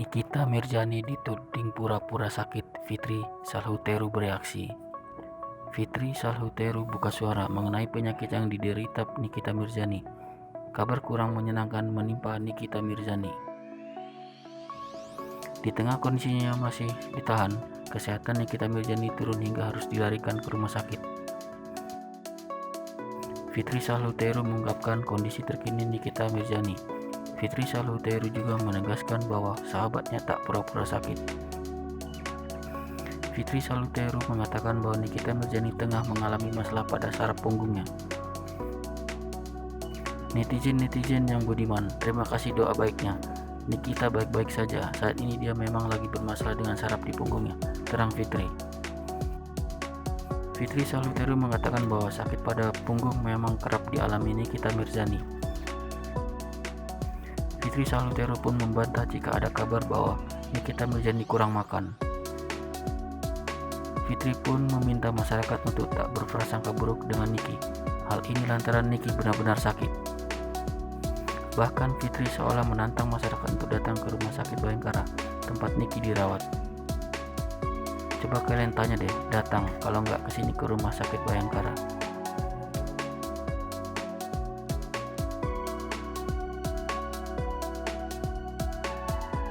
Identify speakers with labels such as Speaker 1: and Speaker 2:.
Speaker 1: Nikita Mirzani dituding pura-pura sakit, Fitri Salhuteru bereaksi. Fitri Salhuteru buka suara mengenai penyakit yang diderita Nikita Mirzani. Kabar kurang menyenangkan menimpa Nikita Mirzani. Di tengah kondisinya masih ditahan, kesehatan Nikita Mirzani turun hingga harus dilarikan ke rumah sakit. Fitri Salhuteru mengungkapkan kondisi terkini Nikita Mirzani. Fitri Salhuteru juga menegaskan bahwa sahabatnya tak pura-pura sakit. Fitri Salhuteru mengatakan bahwa Nikita Mirzani tengah mengalami masalah pada saraf punggungnya. Netizen yang budiman, terima kasih doa baiknya. Nikita baik-baik saja, saat ini dia memang lagi bermasalah dengan saraf di punggungnya, terang Fitri. Fitri Salhuteru mengatakan bahwa sakit pada punggung memang kerap dialami Nikita Mirzani. Fitri Salhuteru pun membantah jika ada kabar bahwa Nikita Mirzani kurang makan. Fitri pun meminta masyarakat untuk tak berprasangka buruk dengan Niki. Hal ini lantaran Niki benar-benar sakit. Bahkan Fitri seolah menantang masyarakat untuk datang ke rumah sakit Bayangkara tempat Niki dirawat. Coba kalian tanya deh, datang kalau nggak kesini ke rumah sakit Bayangkara.